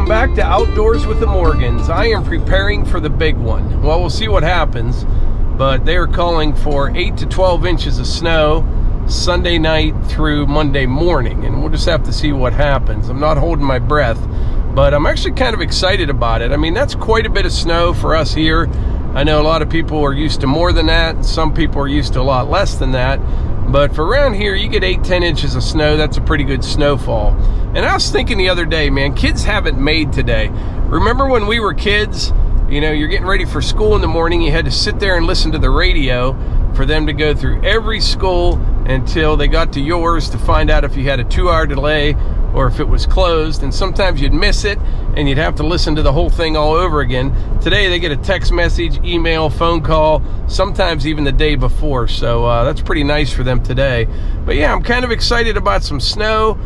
Welcome back to Outdoors with the Morgans. I am preparing for the big one. Well, we'll see what happens, but they are calling for 8 to 12 inches of snow Sunday night through Monday morning, and we'll just have to see what happens. I'm not holding my breath, but I'm actually kind of excited about it. I mean, that's quite a bit of snow for us here. I know a lot of people are used to more than that. Some people are used to a lot less than that. But for around here, you get 8-10 inches of snow. That's a pretty good snowfall. And I was thinking the other day, man, kids haven't made today. Remember when we were kids, you know, you're getting ready for school in the morning, you had to sit there and listen to the radio for them to go through every school until they got to yours to find out if you had a 2-hour delay or if it was closed, and sometimes you'd miss it and you'd have to listen to the whole thing all over again. Today they get a text message, email, phone call, sometimes even the day before, so that's pretty nice for them today. But yeah, I'm kind of excited about some snow.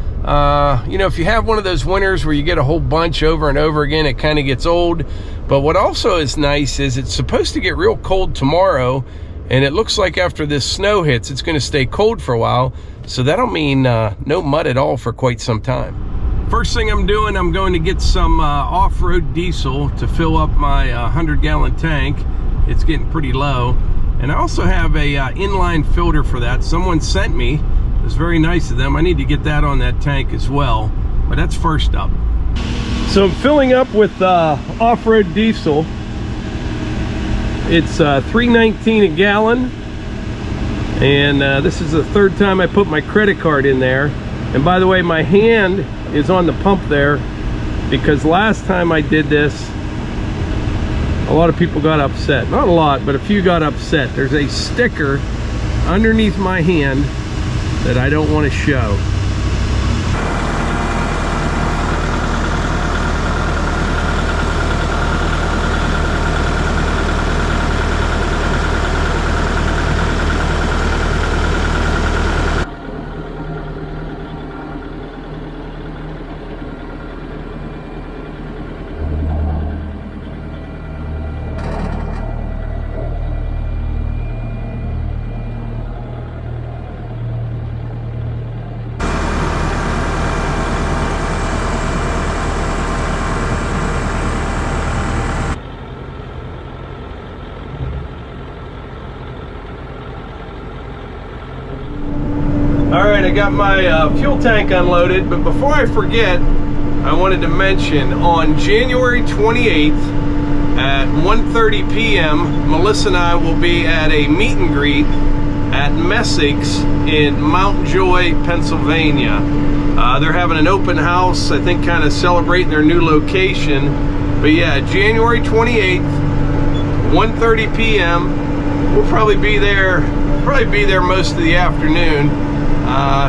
You know, if you have one of those winters where you get a whole bunch over and over again, it kind of gets old. But what also is nice is it's supposed to get real cold tomorrow, and it looks like after this snow hits, it's going to stay cold for a while. So that'll mean no mud at all for quite some time. First thing I'm doing, I'm going to get some off-road diesel to fill up my 100-gallon tank. It's getting pretty low. And I also have a inline filter for that. Someone sent me. It was very nice of them. I need to get that on that tank as well. But that's first up. So I'm filling up with off-road diesel. It's $3.19 a gallon. And this is the third time I put my credit card in there. And by the way, my hand is on the pump there because last time I did this, a lot of people got upset. Not a lot, but a few got upset. There's a sticker underneath my hand that I don't want to show. Alright, I got my fuel tank unloaded, but before I forget, I wanted to mention on January 28th at 1:30 p.m. Melissa and I will be at a meet and greet at Messick's in Mount Joy, Pennsylvania. They're having an open house, I think kind of celebrating their new location. But yeah, January 28th, 1:30 p.m. We'll probably be there most of the afternoon.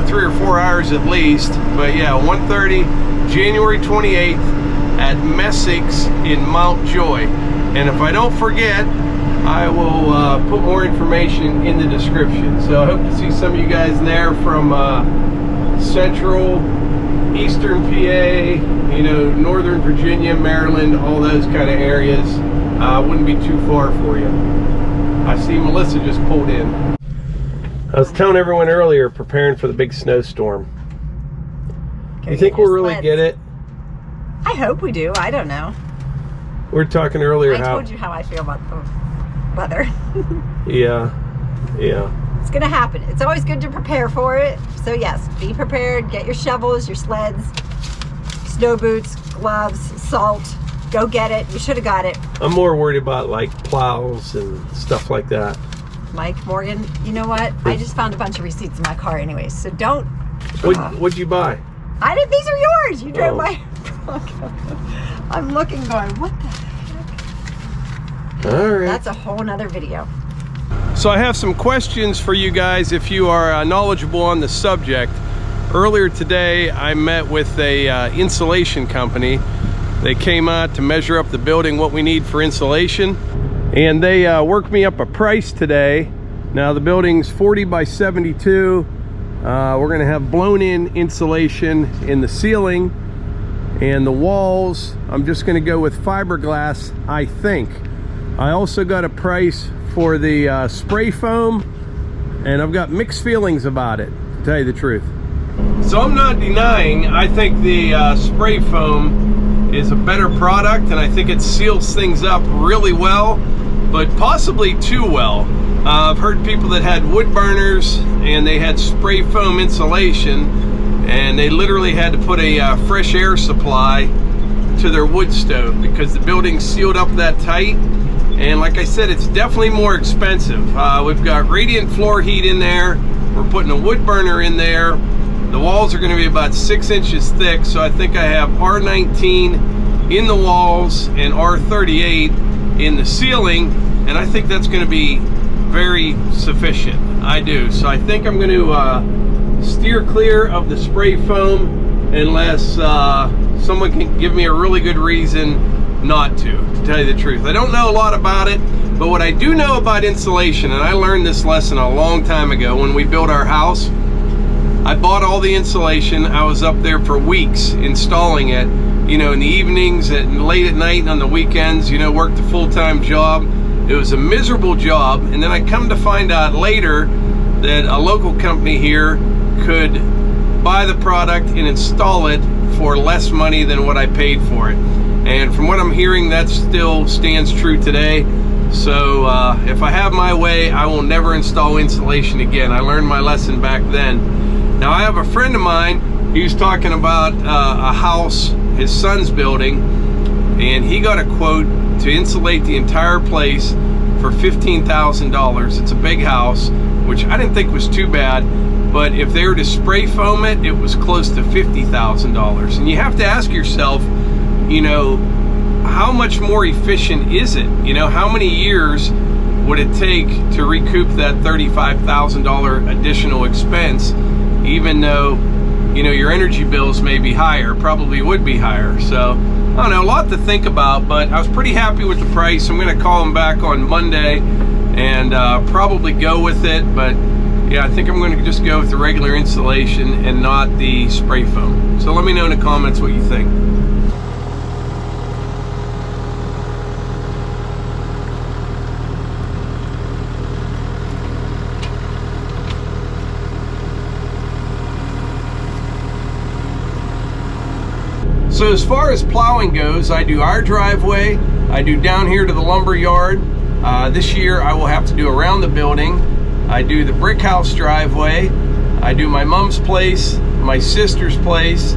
3 or 4 hours at least, but yeah, 1:30, January 28th at Messick's in Mount Joy. And if I don't forget, I will put more information in the description. So I hope to see some of you guys there from Central, Eastern PA, you know, Northern Virginia, Maryland, all those kind of areas. Wouldn't be too far for you. I see Melissa just pulled in. I was telling everyone earlier, preparing for the big snowstorm. You think we'll really get it? I hope we do. I don't know. We were talking earlier I told you how I feel about the weather. Yeah. It's going to happen. It's always good to prepare for it. So yes, be prepared. Get your shovels, your sleds, snow boots, gloves, salt. Go get it. You should have got it. I'm more worried about like plows and stuff like that. Mike, Morgan, you know what? I just found a bunch of receipts in my car anyways, so don't... What'd you buy? I didn't, these are yours! You drove my... I'm looking going, what the heck? Alright. That's a whole nother video. So I have some questions for you guys if you are knowledgeable on the subject. Earlier today, I met with a insulation company. They came out to measure up the building, what we need for insulation. And they worked me up a price today. Now the building's 40 by 72. We're gonna have blown-in insulation in the ceiling, and the walls, I'm just gonna go with fiberglass, I think. I also got a price for the spray foam, and I've got mixed feelings about it, to tell you the truth. So I'm not denying, I think the spray foam is a better product, and I think it seals things up really well, but possibly too well. I've heard people that had wood burners and they had spray foam insulation, and they literally had to put a fresh air supply to their wood stove because the building's sealed up that tight. And like I said, it's definitely more expensive. We've got radiant floor heat in there. We're putting a wood burner in there. The walls are going to be about 6 inches thick, so I think I have R19 in the walls and R38 in the ceiling, and I think that's going to be very sufficient. I do. So I think I'm going to steer clear of the spray foam unless someone can give me a really good reason not to tell you the truth. I don't know a lot about it, but what I do know about insulation, and I learned this lesson a long time ago when we built our house. I bought all the insulation. I was up there for weeks installing it, you know, in the evenings and late at night and on the weekends, you know, worked a full-time job. It was a miserable job, and then I come to find out later that a local company here could buy the product and install it for less money than what I paid for it. And from what I'm hearing, that still stands true today. So if I have my way, I will never install insulation again. I learned my lesson back then. Now, I have a friend of mine, he was talking about a house his son's building, and he got a quote to insulate the entire place for $15,000. It's a big house, which I didn't think was too bad, but if they were to spray foam it, it was close to $50,000. And you have to ask yourself, you know, how much more efficient is it? You know, how many years would it take to recoup that $35,000 additional expense, even though, you know, your energy bills may be higher, probably would be higher. So, I don't know, a lot to think about, but I was pretty happy with the price. I'm gonna call them back on Monday and probably go with it, but yeah, I think I'm gonna just go with the regular insulation and not the spray foam. So let me know in the comments what you think. So as far as plowing goes, I do our driveway, I do down here to the lumber yard. This year I will have to do around the building. I do the brick house driveway. I do my mom's place, my sister's place,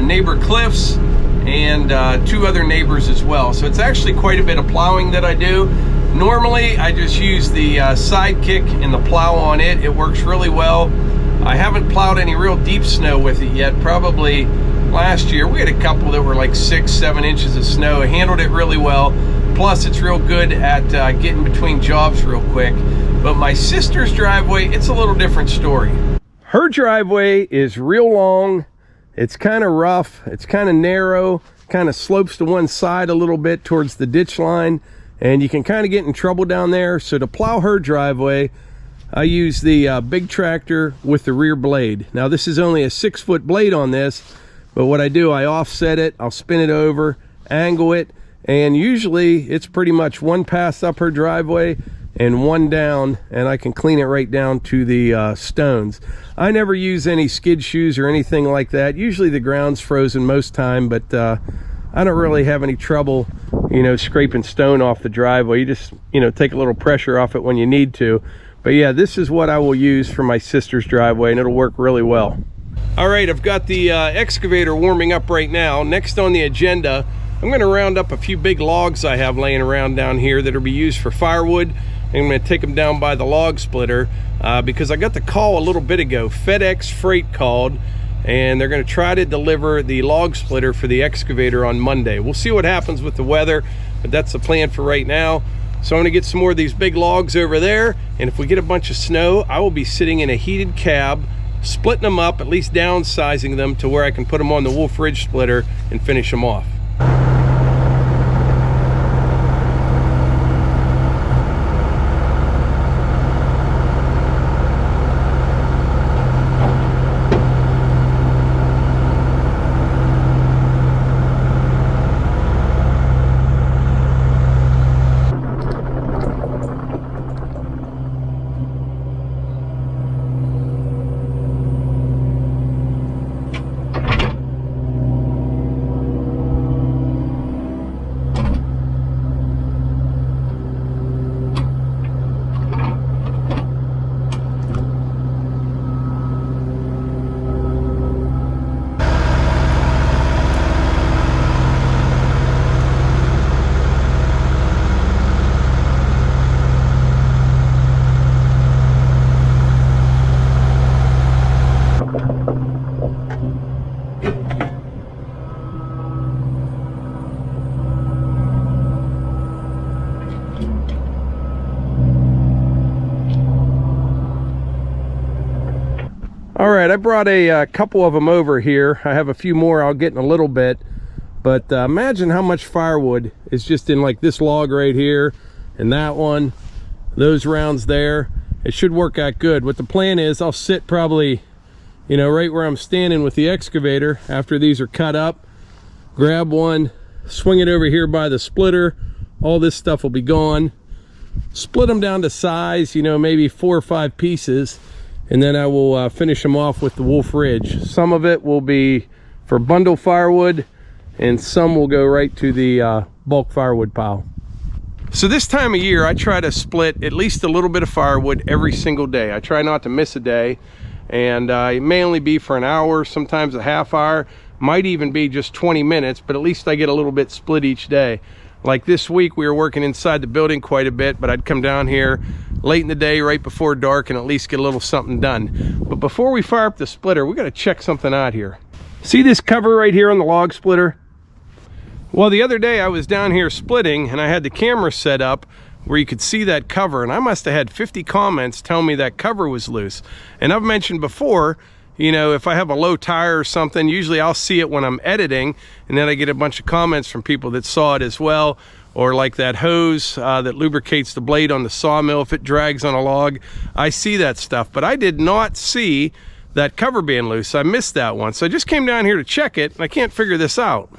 neighbor Cliff's, and 2 other neighbors as well. So it's actually quite a bit of plowing that I do. Normally I just use the sidekick and the plow on it. It works really well. I haven't plowed any real deep snow with it yet. Probably last year we had a couple that were like 6-7 inches of snow. It handled it really well. Plus it's real good at getting between jobs real quick. But my sister's driveway, it's a little different story. Her driveway is real long. It's kind of rough. It's kind of narrow, kind of slopes to one side a little bit towards the ditch line, and you can kind of get in trouble down there. So to plow her driveway, I use the big tractor with the rear blade. Now this is only a 6-foot blade on this, but what I do, I offset it, I'll spin it over, angle it, and usually it's pretty much one pass up her driveway and one down, and I can clean it right down to the stones. I never use any skid shoes or anything like that. Usually the ground's frozen most time, but I don't really have any trouble, you know, scraping stone off the driveway. You just, you know, take a little pressure off it when you need to. But yeah, this is what I will use for my sister's driveway, and it'll work really well. All right, I've got the excavator warming up right now. Next on the agenda, I'm going to round up a few big logs I have laying around down here that will be used for firewood. And I'm going to take them down by the log splitter because I got the call a little bit ago. FedEx Freight called, and they're going to try to deliver the log splitter for the excavator on Monday. We'll see what happens with the weather, but that's the plan for right now. So I'm going to get some more of these big logs over there, and if we get a bunch of snow, I will be sitting in a heated cab, splitting them up, at least downsizing them to where I can put them on the Wolfe Ridge splitter and finish them off. All right, I brought a couple of them over here. I have a few more I'll get in a little bit, but imagine how much firewood is just in like this log right here and that one, those rounds there. It should work out good. What the plan is, I'll sit probably, you know, right where I'm standing with the excavator after these are cut up, grab one, swing it over here by the splitter. All this stuff will be gone. Split them down to size, you know, maybe 4 or 5 pieces. And then I will finish them off with the Wolfe Ridge. Some of it will be for bundle firewood, and some will go right to the bulk firewood pile. So this time of year, I try to split at least a little bit of firewood every single day. I try not to miss a day, and it may only be for an hour, sometimes a half hour, might even be just 20 minutes, but at least I get a little bit split each day. Like this week, we were working inside the building quite a bit, but I'd come down here late in the day, right before dark, and at least get a little something done. But before we fire up the splitter, we got to check something out here. See this cover right here on the log splitter? Well, the other day I was down here splitting, and I had the camera set up where you could see that cover, and I must have had 50 comments telling me that cover was loose. And I've mentioned before, you know, if I have a low tire or something, usually I'll see it when I'm editing, and then I get a bunch of comments from people that saw it as well. Or like that hose that lubricates the blade on the sawmill, if it drags on a log, I see that stuff. But I did not see that cover being loose. I missed that one. So I just came down here to check it, and I can't figure this out.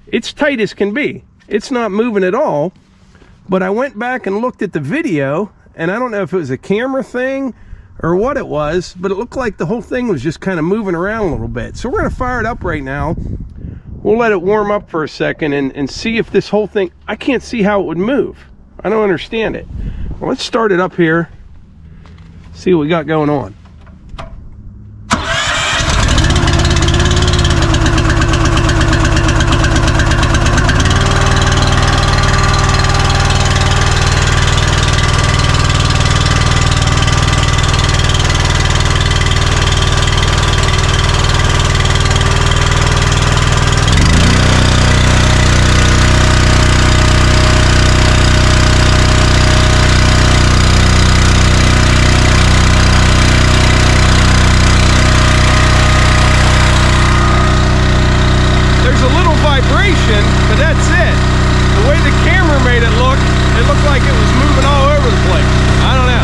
It's tight as can be. It's not moving at all. But I went back and looked at the video, and I don't know if it was a camera thing or what it was, but it looked like the whole thing was just kind of moving around a little bit. So we're gonna fire it up right now. We'll let it warm up for a second and see if this whole thing, I can't see how it would move. I don't understand it. Well, let's start it up here, see what we got going on. But that's it. The way the camera made it looked like it was moving all over the place. I don't know.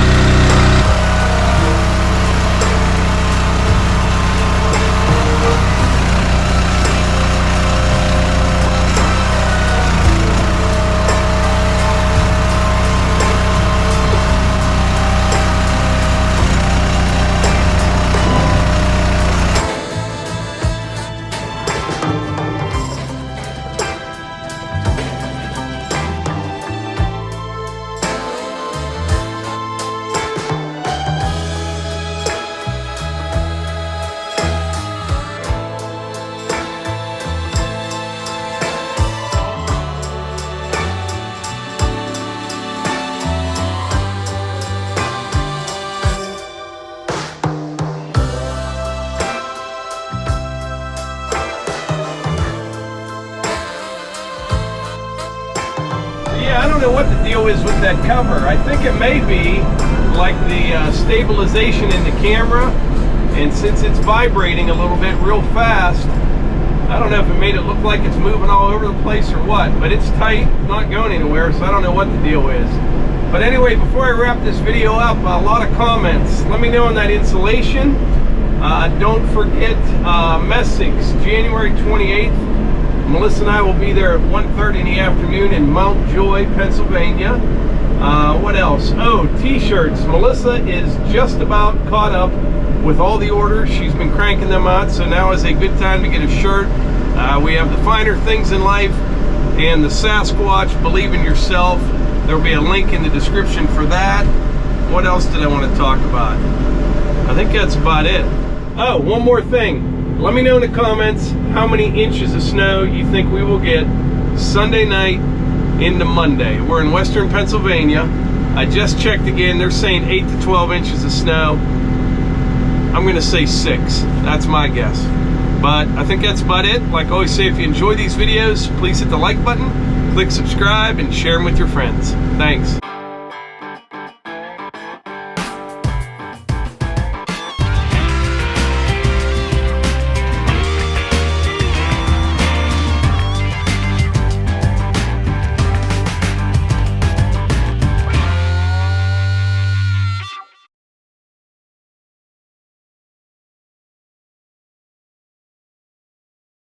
I don't know what the deal is with that cover. I think it may be like the stabilization in the camera, and since it's vibrating a little bit real fast, I don't know if it made it look like it's moving all over the place or what, but it's tight, not going anywhere, so I don't know what the deal is. But anyway, before I wrap this video up, a lot of comments. Let me know on that insulation. Don't forget Messick's, January 28th. Melissa and I will be there at 1:30 in the afternoon in Mount Joy, Pennsylvania. What else? Oh, t-shirts. Melissa is just about caught up with all the orders. She's been cranking them out, so now is a good time to get a shirt. We have the Finer Things in Life and the Sasquatch, Believe in Yourself. There will be a link in the description for that. What else did I want to talk about? I think that's about it. Oh, one more thing. Let me know in the comments how many inches of snow you think we will get Sunday night into Monday. We're in western Pennsylvania. I just checked again. They're saying 8 to 12 inches of snow. I'm going to say 6. That's my guess. But I think that's about it. Like I always say, if you enjoy these videos, please hit the like button. Click subscribe and share them with your friends. Thanks.